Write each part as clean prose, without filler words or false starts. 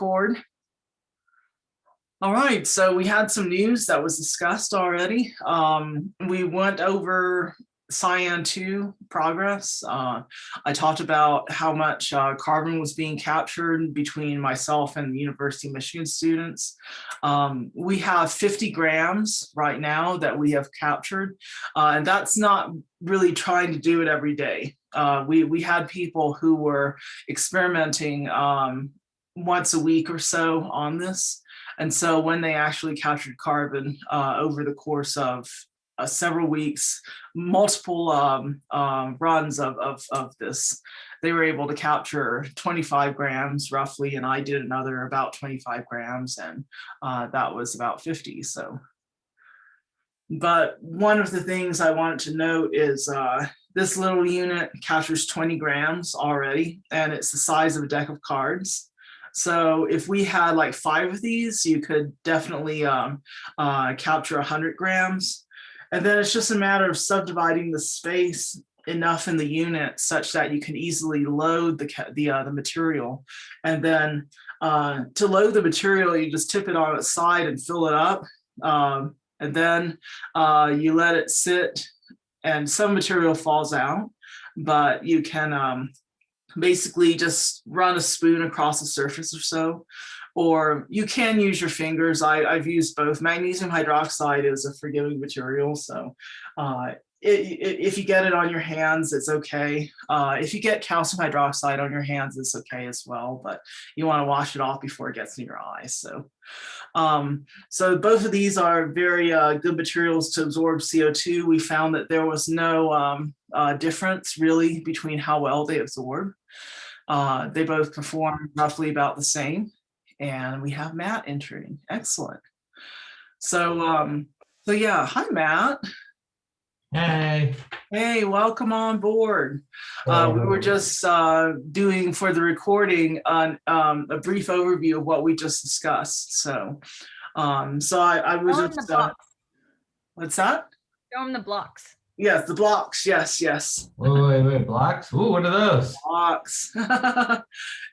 record. All right, so we had some news that was discussed already. We went over Cyan 2 progress. I talked about how much carbon was being captured between myself and the University of Michigan students. We have 50 grams right now that we have captured, and that's not really trying to do it every day. We had people who were experimenting once a week or so on this. And so when they actually captured carbon over the course of several weeks, multiple runs of this, they were able to capture 25 grams roughly, and I did another about 25 grams, and that was about 50. So, but one of the things I wanted to note is this little unit captures 20 grams already, and it's the size of a deck of cards. So if we had like 5 of these, you could definitely capture 100 grams. And then it's just a matter of subdividing the space enough in the unit such that you can easily load the material. And then to load the material, you just tip it on its side and fill it up. And then you let it sit, and some material falls out, but you can basically just run a spoon across the surface or so, or you can use your fingers. I've used both. Magnesium hydroxide is a forgiving material, so if you get it on your hands, it's okay. If you get calcium hydroxide on your hands, it's okay as well, but you want to wash it off before it gets in your eyes. So so both of these are very good materials to absorb CO2. We found that there was no difference really between how well they absorb. They both perform roughly about the same, and we have Matt entering. Excellent. So so yeah, hi Matt. Hey. Hey, welcome on board. We were just doing for the recording a brief overview of what we just discussed. So I was just what's that? Show them the blocks. Yes, the blocks. Yes. Wait, blocks? Ooh, what are those? Blocks.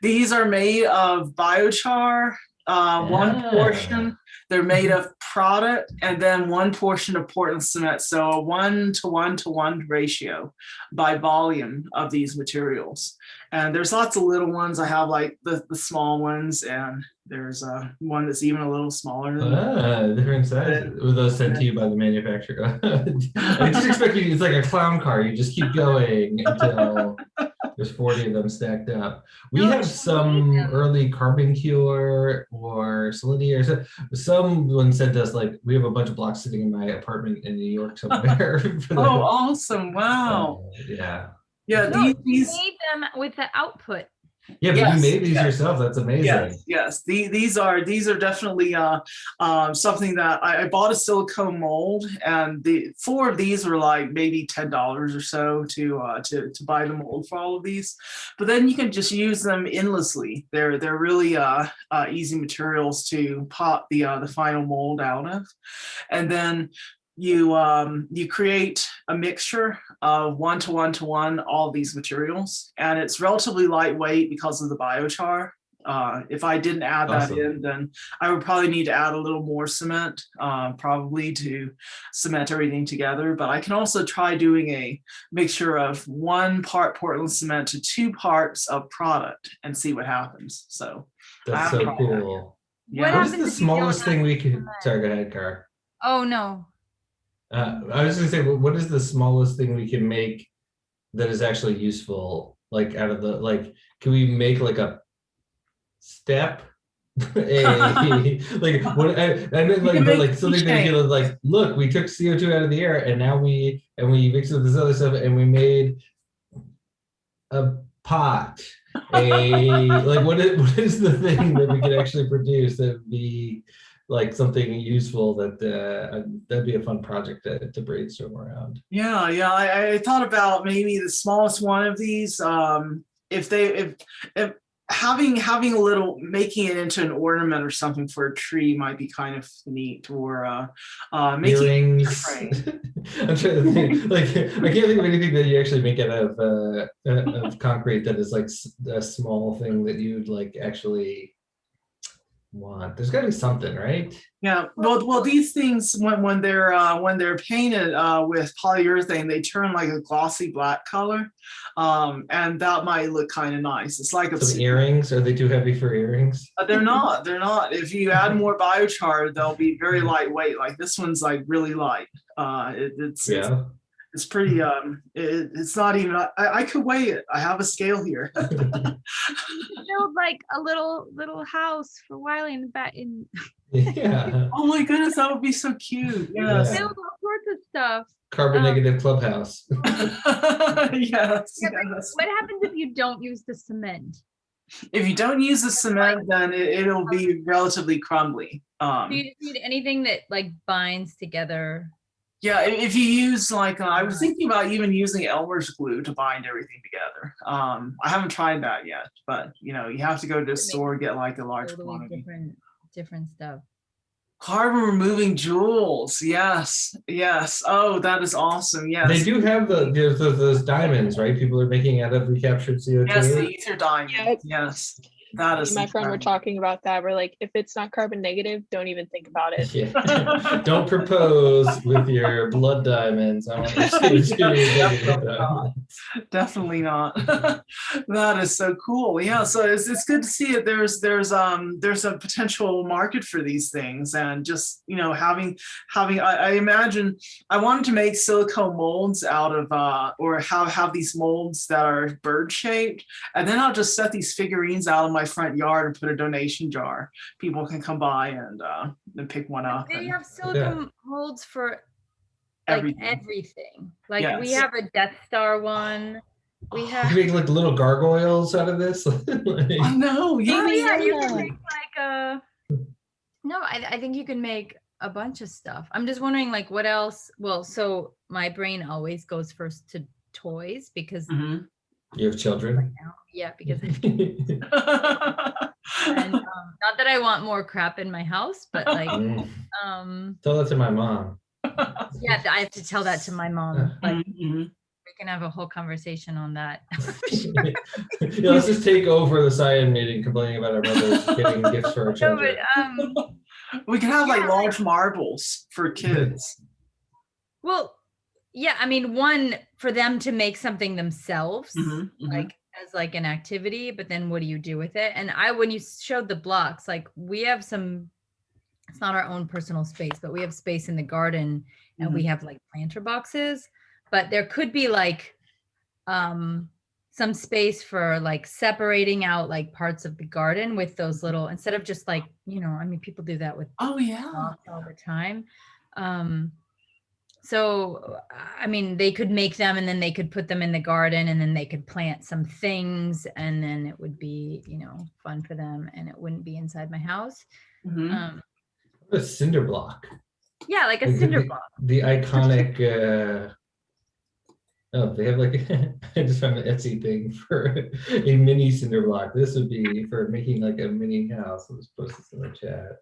These are made of biochar. One portion, they're made of product, and then one portion of Portland cement. So a 1:1:1 ratio by volume of these materials. And there's lots of little ones. I have like the small ones, and there's one that's even a little smaller than different sizes. Were those sent to you by the manufacturer? I just expect you, it's like a clown car. You just keep going until there's 40 of them stacked up. We have some early carbon-cure or salinity, or someone sent us, like, we have a bunch of blocks sitting in my apartment in New York somewhere. Oh, awesome. Wow. Yeah. Yeah, No, these made them with the output. Yeah, but you made these yourself. That's amazing. Yes. These are definitely something that I bought a silicone mold, and the 4 of these were like maybe $10 or so to buy the mold for all of these. But then you can just use them endlessly. They're really easy materials to pop the final mold out of, and then you create a mixture of 1:1:1 all these materials, and it's relatively lightweight because of the biochar. If I didn't add that in, then I would probably need to add a little more cement, probably to cement everything together. But I can also try doing a mixture of 1 part Portland cement to 2 parts of product and see what happens. So that's so cool. Yeah. What is the smallest thing we could? Sorry, go ahead, Car. Oh no. I was gonna say, what is the smallest thing we can make that is actually useful? Like out of the, like, can we make like a step? like what? I mean, like something that you know, like, look, we took CO2 out of the air, and now we mixed it with this other stuff, and we made a pot. Like what is the thing that we could actually produce that would be like something useful? That'd be a fun project to brainstorm around. Yeah, I thought about maybe the smallest one of these. If having a little, making it into an ornament or something for a tree might be kind of neat, or making a frame. I'm trying to think, like, I can't think of anything that you actually make out of concrete that is like a small thing that you'd like actually want? There's got to be something, right? Yeah, well, these things when they're painted with polyurethane, they turn like a glossy black color, and that might look kind of nice. It's like Some earrings, are they too heavy for earrings? they're not. They're not. If you add more biochar, they'll be very lightweight. Like this one's like really light. Yeah. It's pretty. It's not even. I could weigh it. I have a scale here. Build like a little house for Wiley in the back. Yeah. Oh my goodness, that would be so cute. Yes. Build all sorts of stuff. Carbon negative clubhouse. Yes. Yeah, but Yes. what happens if you don't use the cement? If you don't use the cement, then it'll be relatively crumbly. Do you just need anything that like binds together? Yeah, if you use like I was thinking about even using Elmer's glue to bind everything together. I haven't tried that yet, but you know, you have to go to the store and get like a large Totally quantity. different stuff. Carbon removing jewels. Yes, yes. Oh, that is awesome. Yes. They do have those diamonds, right? People are making out of recaptured CO2. Yes, the ether diamond. Yeah. Yes. That Me is and my friend were incredible. talking about that. We're like, if it's not carbon negative, don't even think about it. Yeah. Don't propose with your blood diamonds. I want you to Definitely not. Definitely not. That is so cool. Yeah, so it's good to see it. There's a potential market for these things, and just having I imagine I wanted to make silicone molds out of or have these molds that are bird shaped, and then I'll just set these figurines out in my front yard and put a donation jar. People can come by and pick one up. They and have silicone molds for like everything. Like we Yes. have a Death Star one. We have. You make like little gargoyles out of this. Oh no! Oh Yeah. yeah, you can make like a. No, I think you can make a bunch of stuff. I'm just wondering like what else. Well, so my brain always goes first to toys because Mhm. You have children? yeah, because and not that I want more crap in my house, but like Tell that to my mom. yeah, I have to tell that to my mom. Like Mhm. we can have a whole conversation on that. Yeah, let's just take over the Cyan meeting complaining about our brothers getting gifts for our No, children. but We can have like Yeah. large marbles for kids. well, yeah, I mean, one for them to make something themselves, Mhm, mhm. like as like an activity, but then what do you do with it? And when you showed the blocks, like we have some, it's not our own personal space, but we have space in the garden and we have like planter boxes, but there could be like some space for like separating out like parts of the garden with those little, instead of just like, I mean, people do that with Oh yeah. blocks all the time. So, I mean, they could make them and then they could put them in the garden and then they could plant some things and then it would be, fun for them and it wouldn't be inside my house. Mhm. A cinder block. Yeah, like a Like cinder block. The iconic, oh, they have like, I just found an Etsy thing for a mini cinder block. This would be for making like a mini house. I'll just post this in the chat.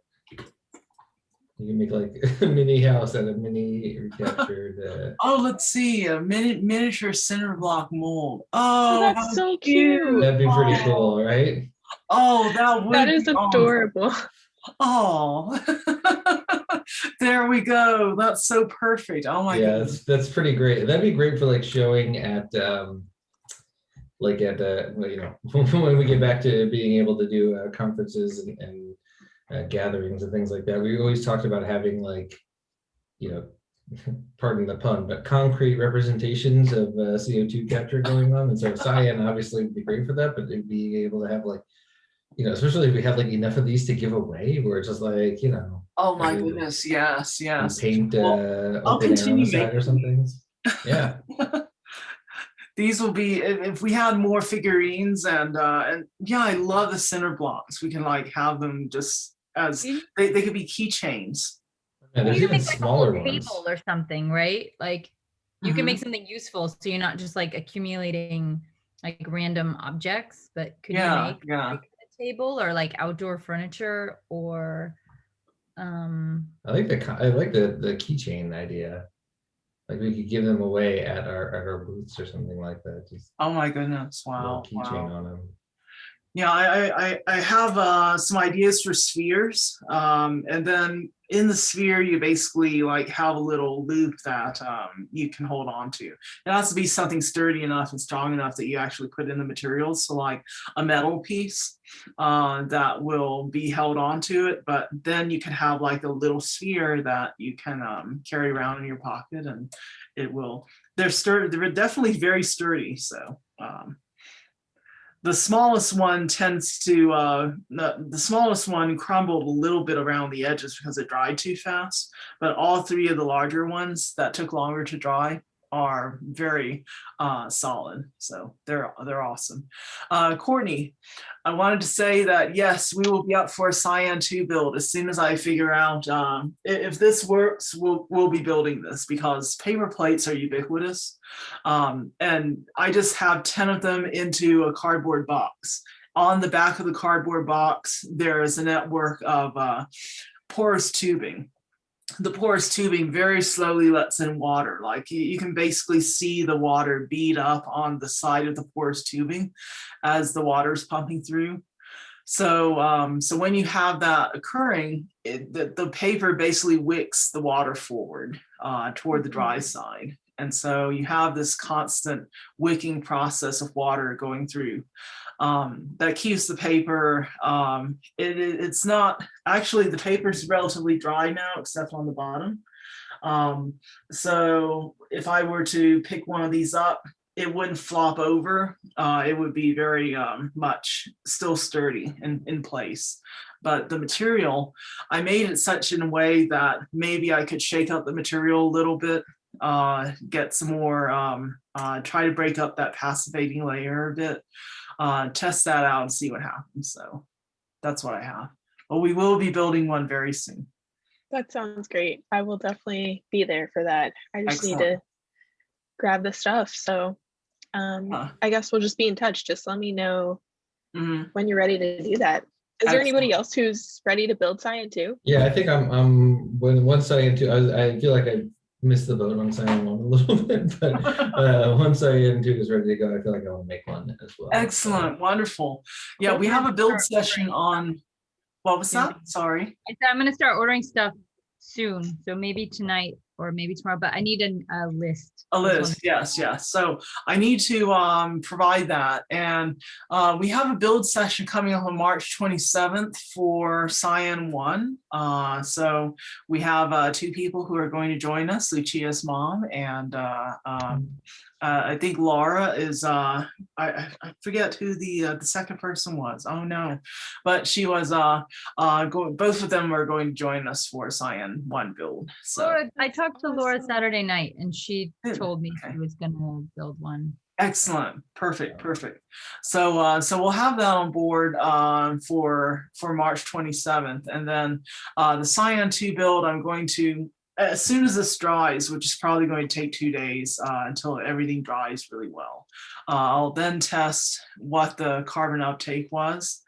You can make like a mini house out of mini recaptured. Oh, let's see, a miniature cinder block mold. Oh, that's so cute. That'd be pretty Oh. cool, right? Oh, that would. That is be awesome. adorable. Oh, there we go. That's so perfect. Oh my Yeah, goodness. that's pretty great. That'd be great for like showing at like at when we get back to being able to do conferences and gatherings and things like that. We always talked about having like, pardon the pun, but concrete representations of CO2 capture going on. And so Cyan obviously would be great for that, but it'd be able to have like, especially if we have like enough of these to give away, where it's just like, Oh my goodness. Yes, yes. paint I'll open air on continue the side or something. Yeah. These will be, if we had more figurines and yeah, I love the cinder blocks. We can like have them just as they could be keychains. Yeah, there's You can even make like a smaller whole ones. table or something, right? Like you can make something useful so you're not just like accumulating like random objects, but could you make like a table or like outdoor furniture or I like the keychain idea. Like we could give them away at our booths or something like that. Just oh my goodness. a little Wow. keychain on them. Yeah, I have some ideas for spheres, and then in the sphere you basically like have a little loop that you can hold on to. It has to be something sturdy enough and strong enough that you actually put in the materials. So like a metal piece that will be held onto it, but then you can have like a little sphere that you can carry around in your pocket, and it will. They're sturdy. They're definitely very sturdy. So. The smallest one tends to, the smallest one crumbled a little bit around the edges because it dried too fast, but all three of the larger ones that took longer to dry are very solid. So they're awesome. Courtney, I wanted to say that yes, we will be up for a Cyan 2 build as soon as I figure out if this works. We'll be building this because paper plates are ubiquitous, and I just have 10 of them into a cardboard box. On the back of the cardboard box, there is a network of porous tubing. The porous tubing very slowly lets in water. Like you can basically see the water bead up on the side of the porous tubing as the water is pumping through. So, so when you have that occurring, the paper basically wicks the water forward toward the dry side. And so you have this constant wicking process of water going through. That keeps the paper, it's not, actually the paper is relatively dry now, except on the bottom. So if I were to pick one of these up, it wouldn't flop over. It would be very much still sturdy in place. But the material, I made it such in a way that maybe I could shake up the material a little bit, get some more, try to break up that passivating layer a bit. Test that out and see what happens. So that's what I have. But we will be building one very soon. That sounds great. I will definitely be there for that. I just need Excellent. to grab the stuff. So I guess we'll just be in touch. Just let me know when you're ready to do that. Is there anybody else who's ready to build Cyan 2? Yeah, I think I'm once Cyan 2, I feel like I missed the boat on Cyan 1 a little bit, but once Cyan 2 is ready to go, I feel like I want to make one as well. Excellent, wonderful. Yeah, we have a build session on, what was that? Sorry. I said I'm gonna start ordering stuff soon, so maybe tonight or maybe tomorrow, but I need a list. A list, yes. So I need to provide that. And we have a build session coming up on March 27th for Cyan 1. So we have 2 people who are going to join us, Lucia's mom, and I think Laura is, I forget who the second person was. Oh no, but she was, both of them are going to join us for Cyan 1 build. So I talked to Laura Saturday night and she told me she was gonna build one. Excellent, perfect. So so we'll have that on board for March 27th, and then the Cyan 2 build, I'm going to, as soon as this dries, which is probably going to take 2 days until everything dries really well, I'll then test what the carbon uptake was,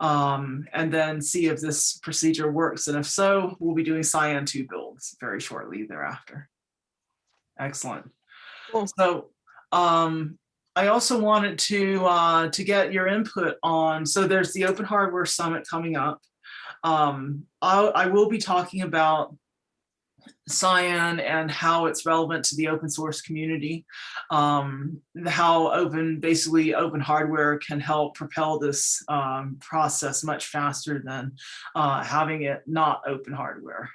and then see if this procedure works. And if so, we'll be doing Cyan 2 builds very shortly thereafter. Excellent. Cool. So I also wanted to get your input on, so there's the Open Hardware Summit coming up. I will be talking about Cyan and how it's relevant to the open source community, how basically open hardware can help propel this process much faster than having it not open hardware.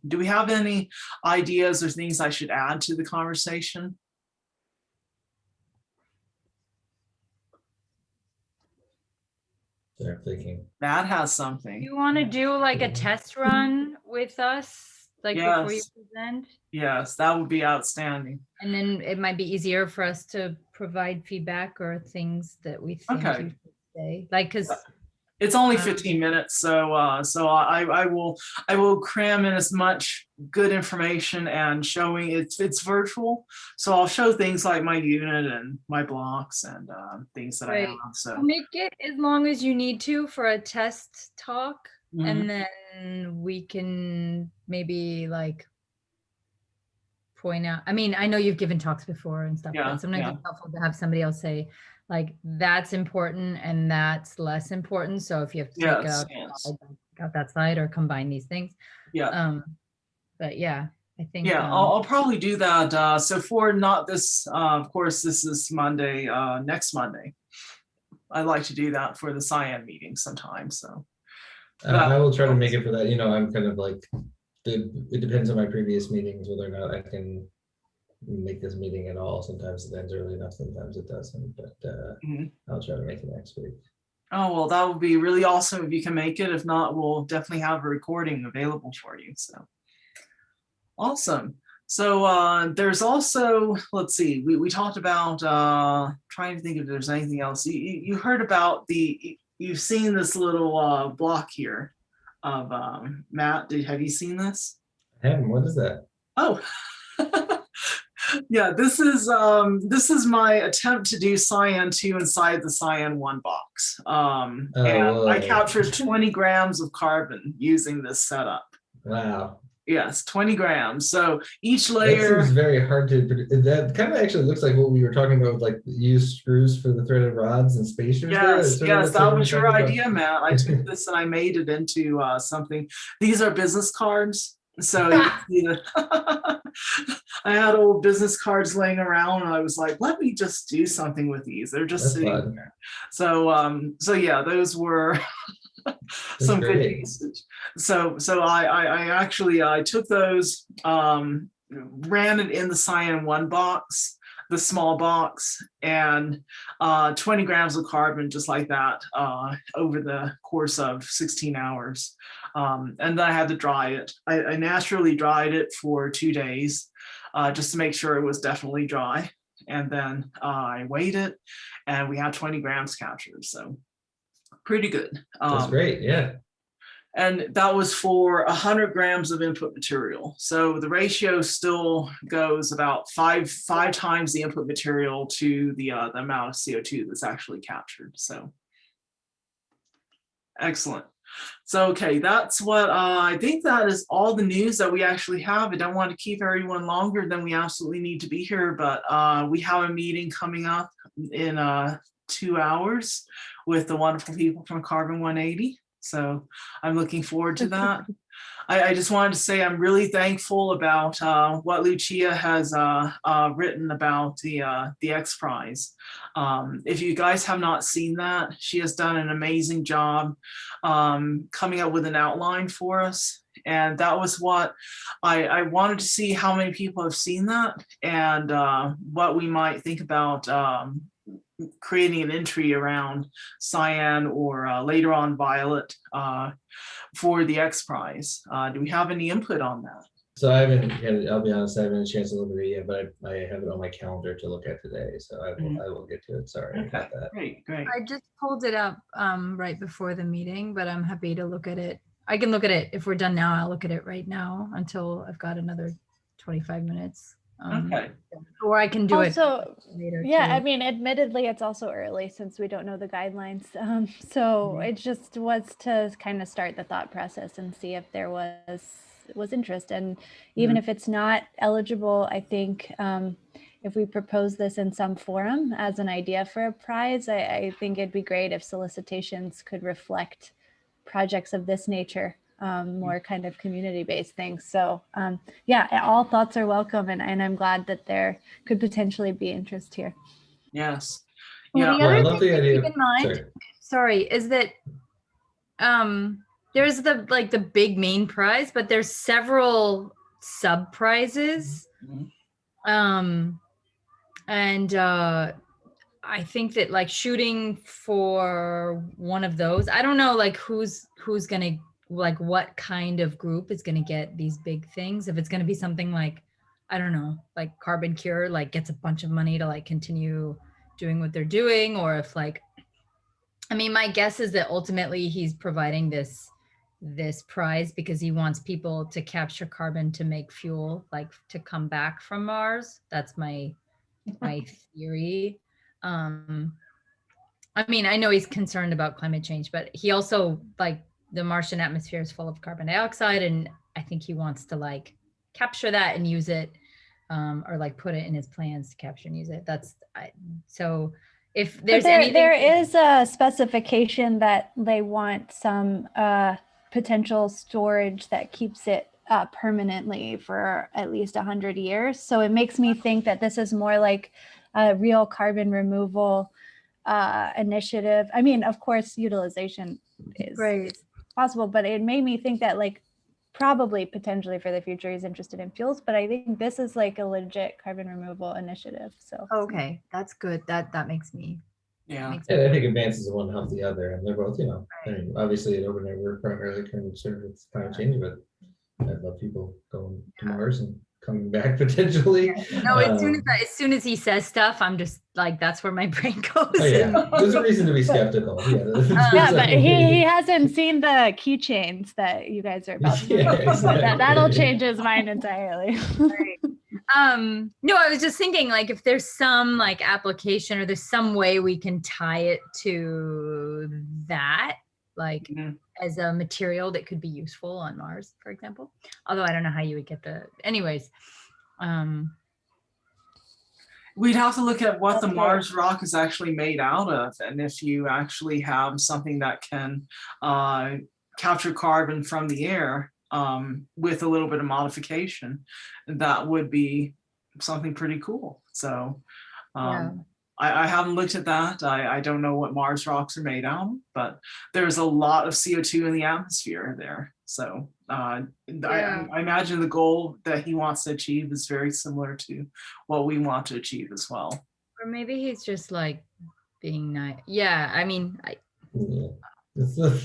Do we have any ideas or things I should add to the conversation? They're thinking. Matt has something. You want to do like a test run with us, like before you present? Yes, that would be outstanding. And then it might be easier for us to provide feedback or things that we think you should say. Like, because it's only 15 minutes, so so I will cram in as much good information and showing it's virtual, so I'll show things like my unit and my blocks and things that I have. So make it as long as you need to for a test talk, and then we can maybe like point out. I mean, I know you've given talks before and stuff, but sometimes it's helpful to have somebody else say, like that's important and that's less important. So if you have to take Yes, out, yes. out that slide or combine these things. Yeah. But yeah, I think Yeah, I'll probably do that. So for not this, of course, this is Monday, next Monday. I like to do that for the Cyan meeting sometimes. So I will try to make it for that. You know, I'm kind of like, it depends on my previous meetings, whether or not I can make this meeting at all. Sometimes it ends early enough, sometimes it doesn't, but I'll try to make it next week. Oh, well, that would be really awesome if you can make it. If not, we'll definitely have a recording available for you. So awesome. So there's also, let's see, we talked about trying to think if there's anything else. You heard about you've seen this little block here of Matt. Have you seen this? I haven't. What is that? Oh, yeah, this is my attempt to do Cyan 2 inside the Cyan 1 box. And I captured 20 grams of carbon using this setup. Wow. Yes, 20 grams. So each layer. That seems very hard to produce. That kind of actually looks like what we were talking about with like used screws for the threaded rods and spacers. Yes, yes, that was your idea, about... Matt. I took this and I made it into something. These are business cards. So you can see that I had old business cards laying around and I was like, let me just do something with these. They're just sitting there. So yeah, those were some good usage. So I actually I took those, ran it in the Cyan 1 box, the small box, and 20 grams of carbon just like that over the course of 16 hours. And then I had to dry it. I naturally dried it for 2 days just to make sure it was definitely dry. And then I weighed it and we had 20 grams captured. So pretty good. That's great, yeah. And that was for 100 grams of input material. So the ratio still goes about five times the input material to the amount of CO2 that's actually captured. So excellent. So, okay, that's what I think that is all the news that we actually have. I don't want to keep everyone longer than we absolutely need to be here, but we have a meeting coming up in 2 hours with the wonderful people from Carbon 180. So I'm looking forward to that. I just wanted to say I'm really thankful about what Lucia has written about the XPrize. If you guys have not seen that, she has done an amazing job coming up with an outline for us. And that was what I wanted to see, how many people have seen that and what we might think about creating an entry around Cyan or later on Violet for the XPrize. Do we have any input on that? So I haven't, I'll be honest, I haven't had a chance to look at it yet, but I have it on my calendar to look at today. So I will get to it. Sorry about that. Great. I just pulled it up right before the meeting, but I'm happy to look at it. I can look at it if we're done now. I'll look at it right now until I've got another 25 minutes. Okay. Or I can do it later. Yeah, too. I mean, admittedly, it's also early since we don't know the guidelines. So it just was to kind of start the thought process and see if there was interest. And even if it's not eligible, I think if we propose this in some forum as an idea for a prize, I think it'd be great if solicitations could reflect projects of this nature. More kind of community-based things. So yeah, all thoughts are welcome, and I'm glad that there could potentially be interest here. Yes. Well, Yeah. the other thing to keep in mind, sorry, is that there's the big main prize, but there's several sub prizes. And I think that like shooting for one of those, I don't know like who's gonna, like what kind of group is going to get these big things. If it's going to be something like, I don't know, like Carbon Cure, like gets a bunch of money to like continue doing what they're doing. Or if like, I mean, my guess is that ultimately he's providing this prize because he wants people to capture carbon to make fuel, like to come back from Mars. That's my theory. I mean, I know he's concerned about climate change, but he also like, the Martian atmosphere is full of carbon dioxide, and I think he wants to like capture that and use it, or like put it in his plans to capture and use it. So if But there's there, anything. there is a specification that they want some potential storage that keeps it permanently for at least 100 years. So it makes me think that this is more like a real carbon removal initiative. I mean, of course, utilization is possible, but it made me think that like probably potentially for the future he's interested in fuels, but I think this is like a legit carbon removal initiative. So Okay, that's good. That makes me. Yeah. Makes me Yeah, I think advances one help the other, and they're both, I mean, obviously at OpenAir, we're primarily trying to serve with climate change, but I love people going to Mars and coming back potentially. No, as soon as he says stuff, I'm just like, that's where my brain goes. Oh yeah, there's a reason to be skeptical. Yeah, yeah, but he hasn't seen the keychains that you guys are about to Yeah, exactly. that'll change his mind entirely. No, I was just thinking like if there's some like application or there's some way we can tie it to that, like as a material that could be useful on Mars, for example. Although I don't know how you would get anyways. We'd have to look at what the Mars rock is actually made out of, and if you actually have something that can capture carbon from the air with a little bit of modification, that would be something pretty cool. So I haven't looked at that. I don't know what Mars rocks are made out of, but there's a lot of CO2 in the atmosphere there. So I imagine the goal that he wants to achieve is very similar to what we want to achieve as well. Or maybe he's just like being nice. Yeah, I mean, I'm not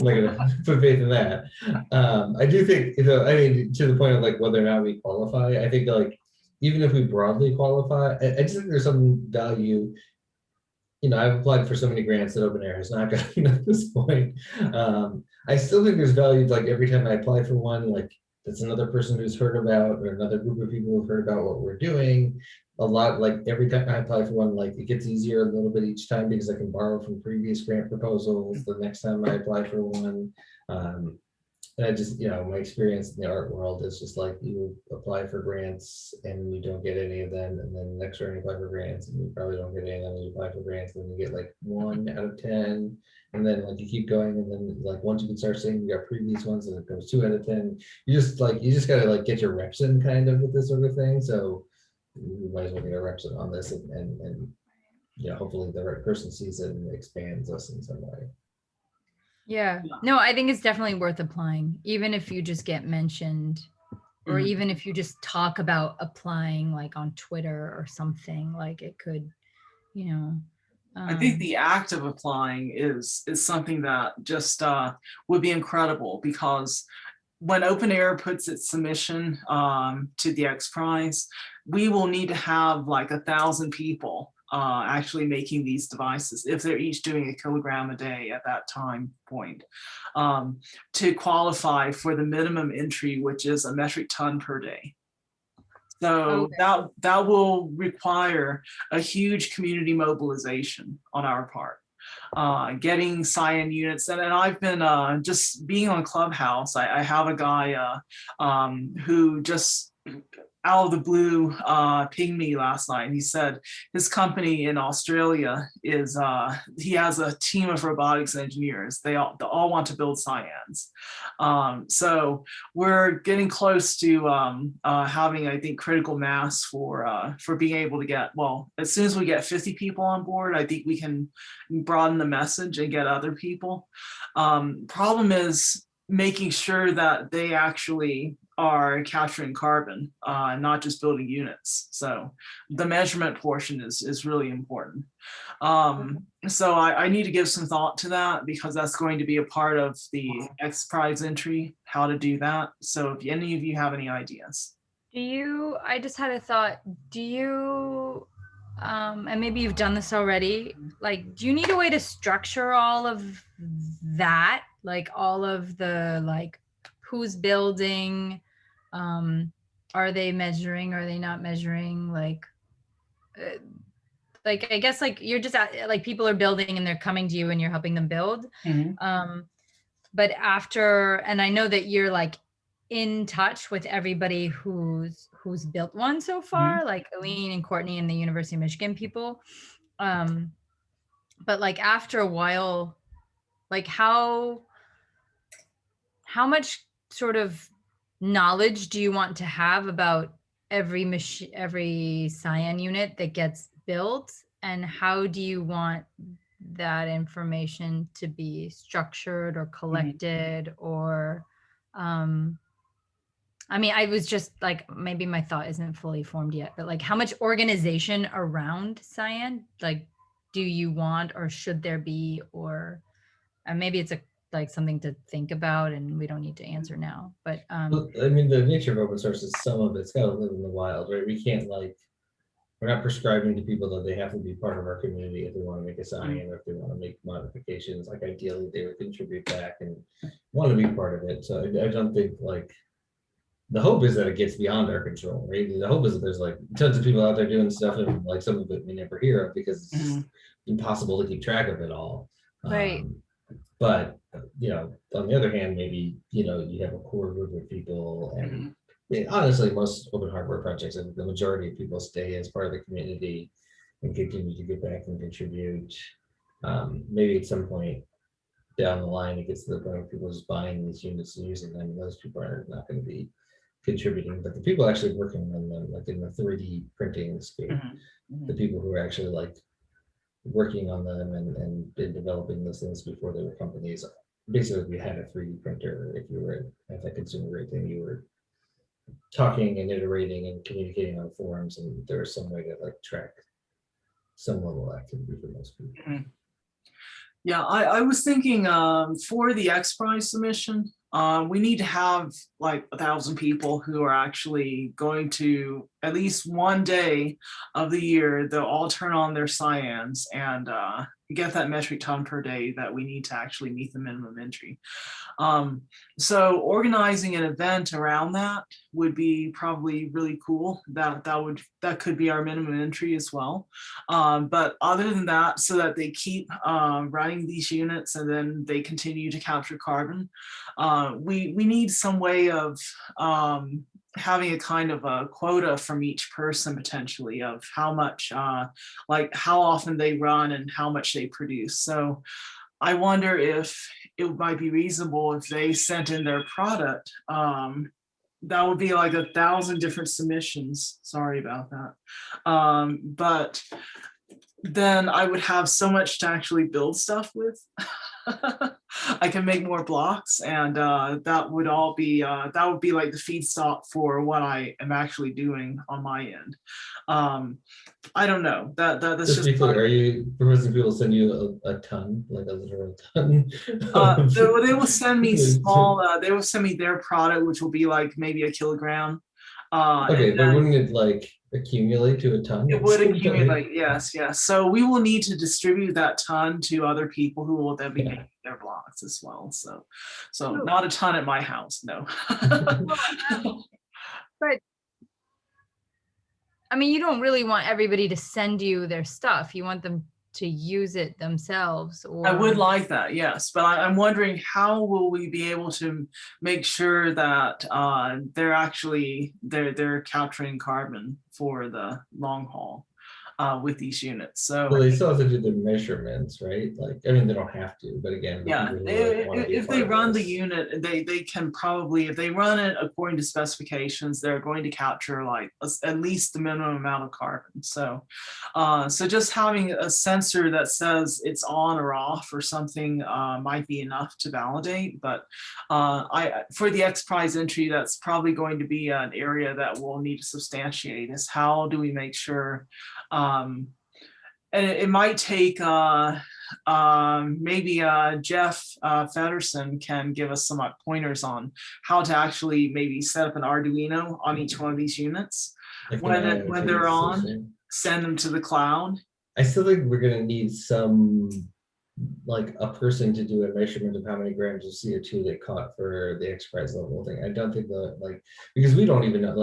gonna put faith in that. I do think, I mean, to the point of like whether or not we qualify, I think like even if we broadly qualify, I just think there's some value. I've applied for so many grants that OpenAir has not gotten at this point. I still think there's value, like every time I apply for one, like it's another person who's heard about, or another group of people who've heard about what we're doing. A lot, like every time I apply for one, like it gets easier a little bit each time because I can borrow from previous grant proposals the next time I apply for one. And I just, my experience in the art world is just like you apply for grants and you don't get any of them, and then next year you apply for grants and you probably don't get any of them, and you apply for grants and then you get like 1 out of 10, and then like you keep going, and then like once you can start saying you got previous ones and it goes 2 out of 10, you just gotta like get your reps in kind of with this sort of thing. So we might as well get our reps in on this, and hopefully the right person sees it and expands us in some way. Yeah, no, I think it's definitely worth applying, even if you just get mentioned, or even if you just talk about applying like on Twitter or something, like it could, I think the act of applying is something that just would be incredible, because when OpenAir puts its submission to the XPrize, we will need to have like 1,000 people actually making these devices, if they're each doing 1 kilogram a day at that time point, to qualify for the minimum entry, which is a metric ton per day. So that will require a huge community mobilization on our part. Getting Cyan units, and I've been just being on Clubhouse. I have a guy who just out of the blue pinged me last night. He said his company in Australia is he has a team of robotics engineers. They all want to build Cyans. So we're getting close to having, I think, critical mass for being able to get, well, as soon as we get 50 people on board, I think we can broaden the message and get other people. Problem is making sure that they actually are capturing carbon, not just building units. So the measurement portion is really important. So I need to give some thought to that, because that's going to be a part of the XPrize entry, how to do that. So if any of you have any ideas. I just had a thought, and maybe you've done this already, like, do you need a way to structure all of that? Like all of the, like, who's building, are they measuring, are they not measuring, like I guess like you're just like people are building and they're coming to you and you're helping them build. But after, and I know that you're like in touch with everybody who's built one so far, like Aline and Courtney and the University of Michigan people. But like after a while, like how much sort of knowledge do you want to have about every machine, every Cyan unit that gets built, and how do you want that information to be structured or collected? Or I mean, I was just like, maybe my thought isn't fully formed yet, but like how much organization around Cyan like do you want, or should there be? Or maybe it's like something to think about and we don't need to answer now, but Well, I mean, the nature of open source is some of it's got to live in the wild, right? We can't we're not prescribing to people that they have to be part of our community if they want to make a Cyan or if they want to make modifications. Like ideally they would contribute back and want to be part of it. So I don't think the hope is that it gets beyond our control, right? The hope is that there's like tons of people out there doing stuff and like some of it we never hear of because it's impossible to keep track of it all. Right. But on the other hand, maybe you have a core group of people, and honestly, most open hardware projects, the majority of people stay as part of the community and continue to give back and contribute. Maybe at some point down the line, it gets to the point where people just buying these units and using them, and those people are not going to be contributing. But the people actually working on them, like in the 3D printing space, the people who are actually working on them and been developing those things before they were companies. Basically, if you had a 3D printer, if you were at that consumer grade thing, you were talking and iterating and communicating on forums, and there was some way to track some level of activity for most people. Yeah, I was thinking for the XPrize submission, we need to have like 1,000 people who are actually going to at least one day of the year, they'll all turn on their Cyans and get that metric ton per day that we need to actually meet the minimum entry. So organizing an event around that would be probably really cool. That could be our minimum entry as well. But other than that, so that they keep running these units and then they continue to capture carbon, we need some way of having a kind of a quota from each person potentially of how much, like how often they run and how much they produce. So I wonder if it might be reasonable if they sent in their product. That would be like 1,000 different submissions. Sorry about that. But then I would have so much to actually build stuff with. I can make more blocks, and that would be like the feedstock for what I am actually doing on my end. I don't know. That's just be clear, are you proposing people send you a ton, like a literal ton? They will send me small. They will send me their product, which will be like maybe a kilogram. Okay, but wouldn't it accumulate to a ton? It would accumulate, yes. So we will need to distribute that ton to other people who will then be making their blocks as well. So not a ton at my house, no. But I mean, you don't really want everybody to send you their stuff. You want them to use it themselves. Or... I would like that, yes, but I'm wondering how will we be able to make sure that they're capturing carbon for the long haul with these units. So well, they still have to do the measurements, right? I mean, they don't have to, but again, yeah, if they run the unit, they can probably, if they run it according to specifications, they're going to capture like at least the minimum amount of carbon. So just having a sensor that says it's on or off or something might be enough to validate. But for the XPrize entry, that's probably going to be an area that we'll need to substantiate, is how do we make sure, and it might take maybe Jeff Feddersen can give us some pointers on how to actually maybe set up an Arduino on each one of these units. When they're on, send them to the cloud. I still think we're going to need some, a person to do a measurement of how many grams of CO2 they caught for the XPrize level thing. I don't think because we don't even know,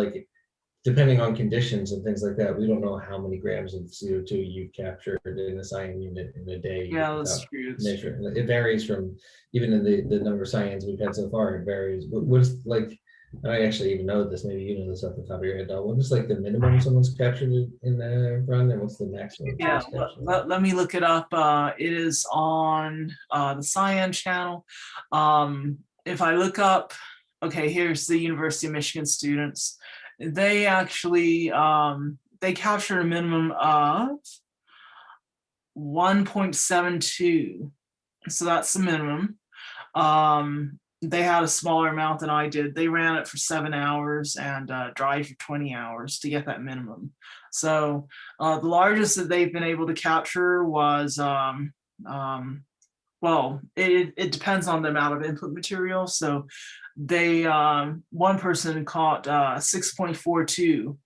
depending on conditions and things like that, we don't know how many grams of CO2 you've captured in a Cyan unit in a day. Yeah, that's true. It varies from, even in the number of Cyans we've had so far, it varies. What's I don't actually even know this. Maybe you know this off the top of your head, though. What is like the minimum someone's captured in the run, and what's the maximum? Yeah, someone's captured? let me look it up. It is on the Cyan channel. If I look up, okay, here's the University of Michigan students. They actually they captured a minimum of 1.72. So that's the minimum. They had a smaller amount than I did. They ran it for 7 hours and drive for 20 hours to get that minimum. So the largest that they've been able to capture was, well, it depends on the amount of input material. So they, one person caught 6.42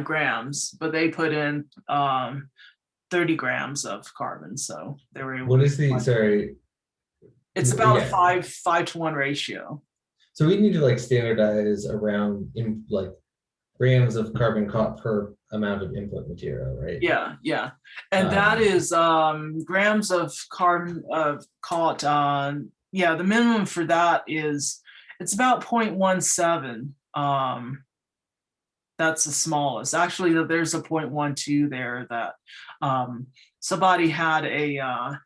grams, but they put in 30 grams of carbon. So they were able. What is the, sorry? It's about Yeah. a 5:1 ratio. So we need to like standardize around in like grams of carbon caught per amount of input material, right? Yeah, yeah. And that is grams of carbon caught on, yeah, the minimum for that is, it's about 0.17. That's the smallest. Actually, there's a 0.12 there that somebody had a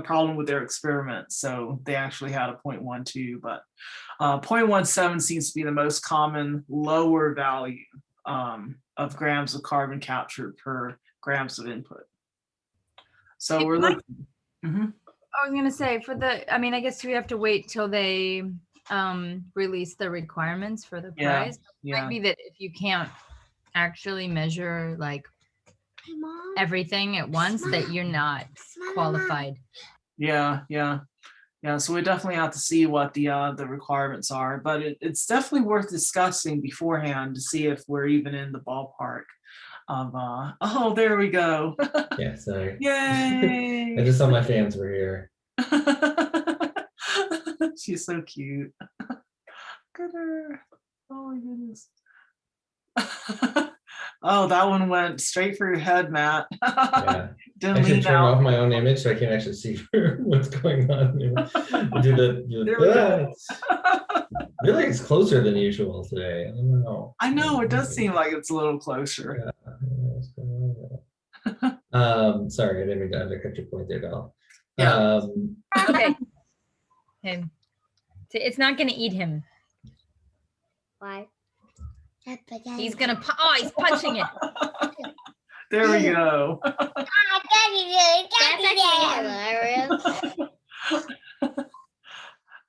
problem with their experiment, so they actually had a 0.12, but 0.17 seems to be the most common lower value of grams of carbon captured per grams of input. So we're looking. I was gonna say for the, I mean, I guess we have to wait till they release the requirements for the prize. It might be that if you can't actually measure like everything at once, that you're not qualified. Yeah. So we definitely have to see what the requirements are, but it's definitely worth discussing beforehand to see if we're even in the ballpark of oh, there we go. Yeah, sorry. Yay. I just saw my fans were here. She's so cute. Look at her. Oh my goodness. Oh, that one went straight for your head, Matt. Yeah. Didn't I should lean turn out. off my own image so I can actually see what's going on. There we go. Really, it's closer than usual today. I don't know. I know, it does seem like it's a little closer. Yeah. Sorry, I didn't mean to undercut your point there, Dahl. Yeah. Okay. Okay. So it's not gonna eat him. Why? He's gonna. Oh, he's punching it. There we go.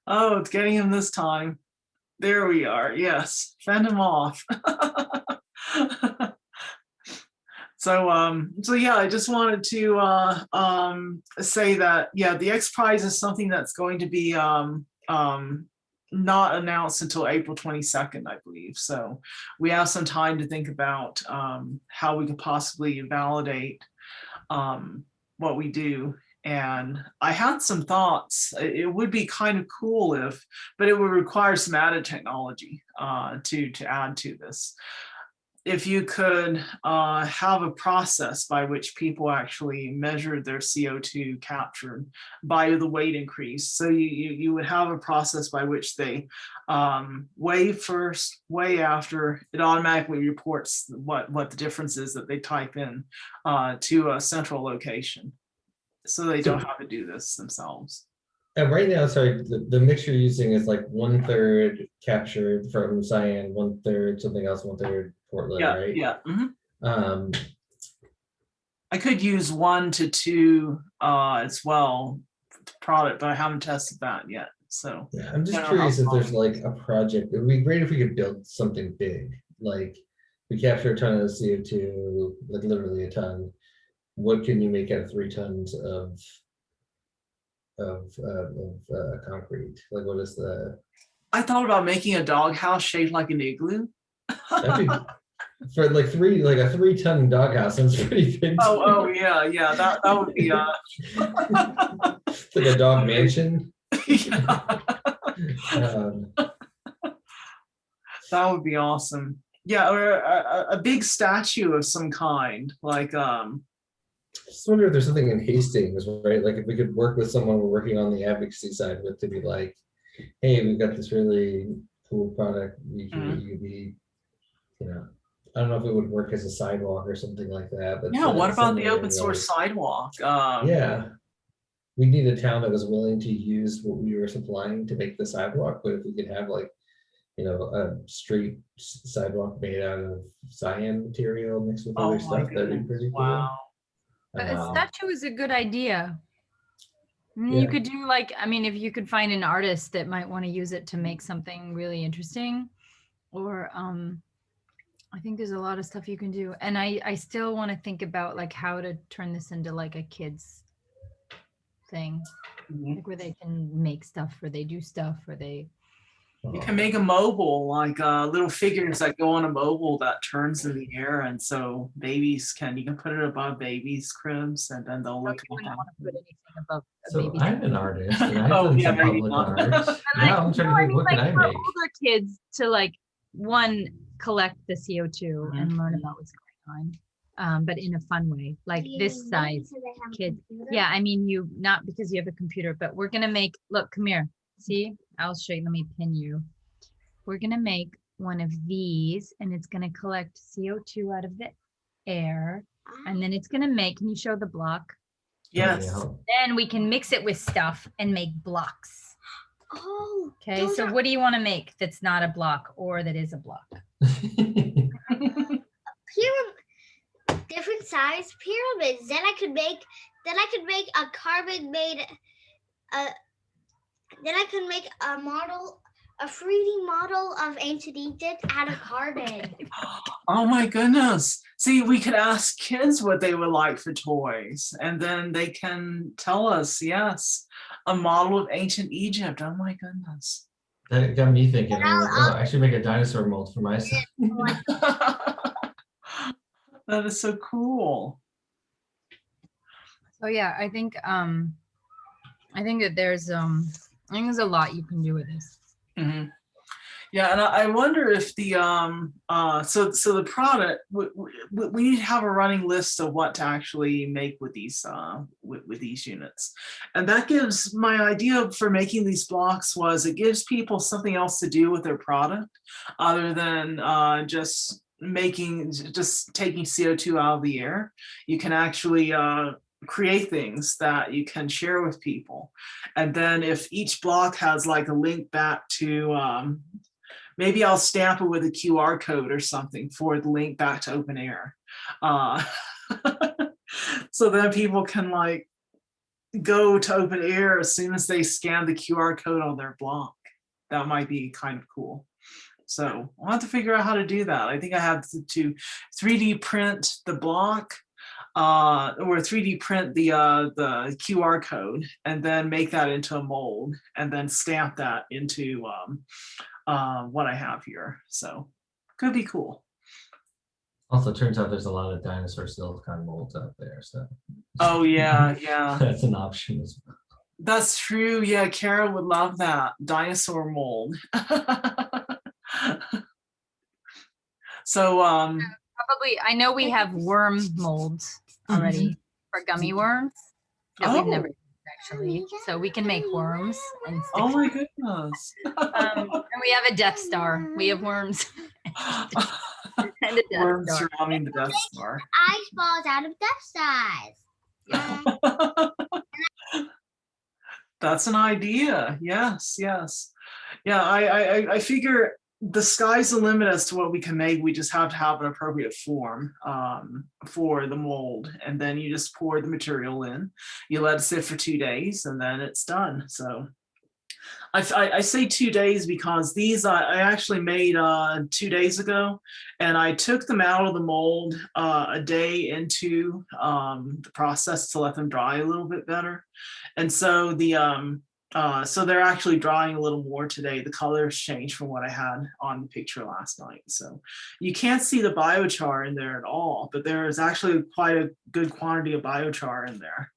Oh, it's getting him this time. There we are. Yes, fend him off. So yeah, I just wanted to say that, yeah, the XPrize is something that's going to be not announced until April 22nd, I believe. So we have some time to think about how we could possibly validate what we do. And I had some thoughts. It would be kind of cool if, but it would require some added technology to add to this. If you could have a process by which people actually measure their CO2 captured by the weight increase. So you would have a process by which they weigh first, weigh after, it automatically reports what the difference is that they type in to a central location. So they don't have to do this themselves. And right now, sorry, the mix you're using is like 1/3 captured from Cyan, 1/3 something else, 1/3 Portland, right? Yeah. I could use 1 to 2 as well product, but I haven't tested that yet. So yeah, I'm just curious if there's like a project. It would be great if we could build something big, like we capture a ton of CO2, like literally a ton. What can you make out of 3 tons of concrete? Like, what is the? I thought about making a doghouse shaped like an igloo. That'd be, for like a 3-ton doghouse, that's pretty big. Oh yeah, that would be It's like a dog mansion. Yeah. That would be awesome. Yeah, or a big statue of some kind, like I just wonder if there's something in Hastings, right? Like if we could work with someone we're working on the advocacy side with to be like, hey, we've got this really cool product. You could be, you know, I don't know if it would work as a sidewalk or something like that. But Yeah, what about the somewhere, open source sidewalk? yeah, we need a town that was willing to use what we were supplying to make the sidewalk. But if we could have like, you know, a straight sidewalk made out of cyan material mixed with Oh other my stuff, that'd be goodness, pretty cool. wow. But a statue is a good idea. I mean, Yeah. you could do like, I mean, if you could find an artist that might want to use it to make something really interesting, or I think there's a lot of stuff you can do. And I still want to think about like how to turn this into like a kids thing, like where they can make stuff, or they do stuff, or they. You can make a mobile, like little figures that go on a mobile that turns in the air, and so babies you can put it above babies' cribs, and then they'll look You at wouldn't that. want to put anything above a So baby's I'm an artist, and I've Oh, done yeah, some maybe public not. art. Now I'm trying to think, what can I for make? older kids to like collect the CO2 and learn about what's going on, but in a fun way, like this size kid. Yeah, I mean, you not because you have a computer, but we're gonna make. Look, come here. See, I'll show you. Let me pin you. We're gonna make one of these, and it's gonna collect CO2 out of the air, and then it's gonna make. Can you show the block? Yes. Then we can mix it with stuff and make blocks. Oh, Okay, so what do you want to make that's not a block or that is a block? different size pyramids. Then I could make a carbon made. Then I could make a model. A 3D model of ancient Egypt out of carbon. Oh my goodness. See, we could ask kids what they would like for toys, and then they can tell us, yes, a model of ancient Egypt. Oh my goodness. That got me thinking. I'm like, oh, I should make a dinosaur mold for myself. That is so cool. So yeah, I think that there's a lot you can do with this. Mm-hmm. Yeah, and I wonder if the so the product we need to have a running list of what to actually make with these with these units, and that gives my idea for making these blocks was it gives people something else to do with their product other than just taking CO2 out of the air. You can actually create things that you can share with people, and then if each block has like a link back to maybe I'll stamp it with a QR code or something for the link back to OpenAir, so then people can like go to OpenAir as soon as they scan the QR code on their block. That might be kind of cool. So I'll have to figure out how to do that. I think I have to 3D print the block or 3D print the QR code and then make that into a mold and then stamp that into what I have here. So could be cool. Also, turns out there's a lot of dinosaur silicon molds out there. So. Oh yeah, yeah. That's an option as well. That's true. Yeah, Kara would love that dinosaur mold. So probably I know we have worm molds already for gummy worms that we've never used actually, so we can make worms and oh my goodness. and we have a Death Star. We have worms and a Death Worms Star. surrounding the Death Star. Ice balls out of Death Stars. That's an idea. Yes, yes. Yeah, I figure the sky's the limit as to what we can make. We just have to have an appropriate form for the mold. And then you just pour the material in. You let it sit for 2 days and then it's done. So I say 2 days because these I actually made 2 days ago, and I took them out of the mold a day into the process to let them dry a little bit better. And so so they're actually drying a little more today. The colors changed from what I had on the picture last night. So you can't see the biochar in there at all, but there is actually quite a good quantity of biochar in there.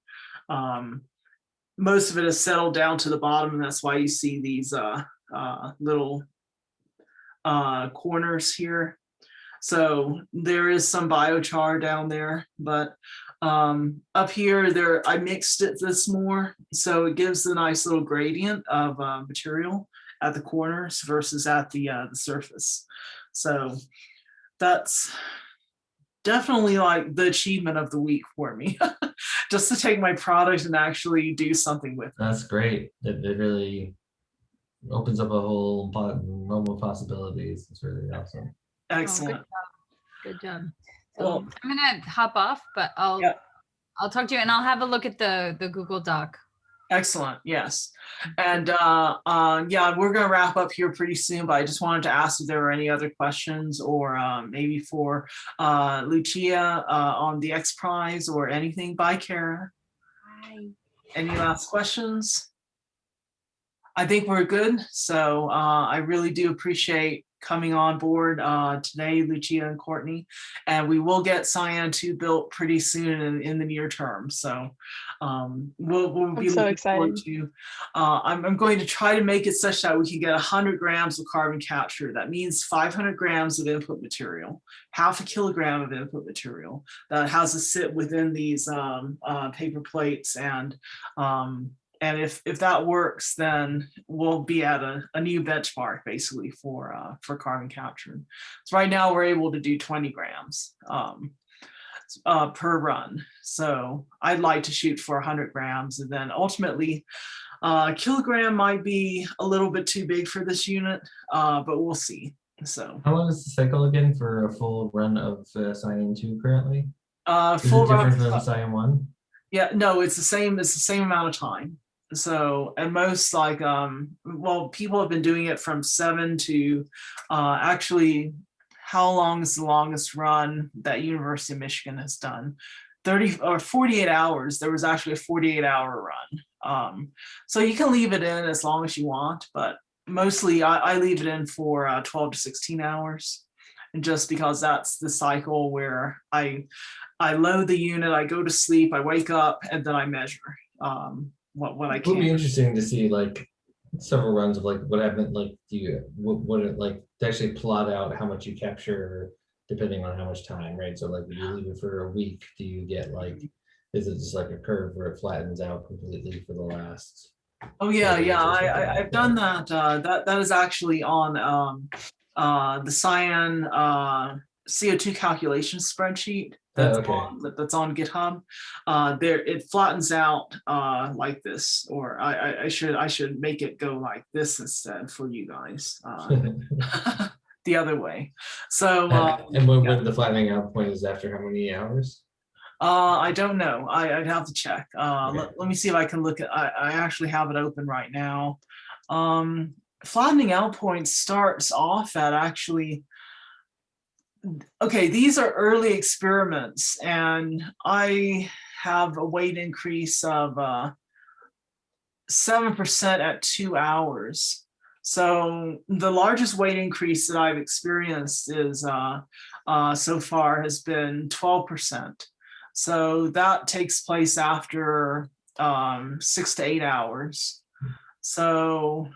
Most of it has settled down to the bottom, and that's why you see these little corners here. So there is some biochar down there, but up here I mixed this more, so it gives a nice little gradient of material at the corners versus at the surface. So that's definitely like the achievement of the week for me, just to take my product and actually do something with it. That's great. It really opens up a whole realm of possibilities. It's really awesome. Excellent. Oh, good job. So Well, I'm gonna hop off, but I'll talk to you, and I'll have a look at the Google Doc. Excellent. Yes. And yeah, we're going to wrap up here pretty soon, but I just wanted to ask if there were any other questions, or maybe for Lucia on the XPrize or anything. Bye, Kara. Bye. Any last questions? I think we're good. So I really do appreciate coming on board today, Lucia and Courtney, and we will get Cyan 2 built pretty soon in the near term. So we'll be so looking forward excited. to. I'm going to try to make it such that we can get 100 grams of carbon capture. That means 500 grams of input material, half a kilogram of input material that has to sit within these paper plates, and if that works, then we'll be at a new benchmark basically for carbon capture. So right now we're able to do 20 grams per run. So I'd like to shoot for 100 grams, and then ultimately a kilogram might be a little bit too big for this unit, but we'll see. So how long is the cycle again for a full run of Cyan 2 currently? Is full it different run, from Cyan 1? Yeah, no, it's the same amount of time. So at most, like well, people have been doing it from 7 to actually, how long is the longest run that University of Michigan has done? 30 or 48 hours. There was actually a 48-hour run. So you can leave it in as long as you want, but mostly I leave it in for 12 to 16 hours. And just because that's the cycle where I load the unit, I go to sleep, I wake up, and then I measure what I It would can. be interesting to see like several runs of like what happened, like do you what it like to actually plot out how much you capture depending on how much time, right? So like if you leave it for a week, do you get like, is it just like a curve where it flattens out completely for the last? Oh yeah, I've done that. That is actually on the Cyan CO2 calculation spreadsheet that's on GitHub. There it flattens out like this, or I should make it go like this instead for you guys. The other way. So and when the flattening out point is after how many hours? I don't know. I'd have to check. Let me see if I can look at. I actually have it open right now. Flattening out point starts off at actually. Okay, these are early experiments, and I have a weight increase of 7% at 2 hours. So the largest weight increase that I've experienced is so far has been 12%. So that takes place after 6 to 8 hours. So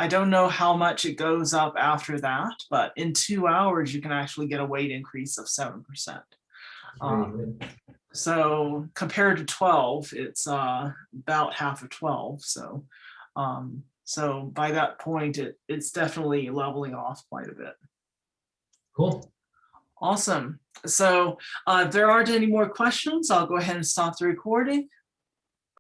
I don't know how much it goes up after that, but in 2 hours, you can actually get a weight increase of 7%. So compared to 12, it's about half of 12. So so by that point, it's definitely leveling off quite a bit. Cool. Awesome. So if there aren't any more questions, I'll go ahead and stop the recording.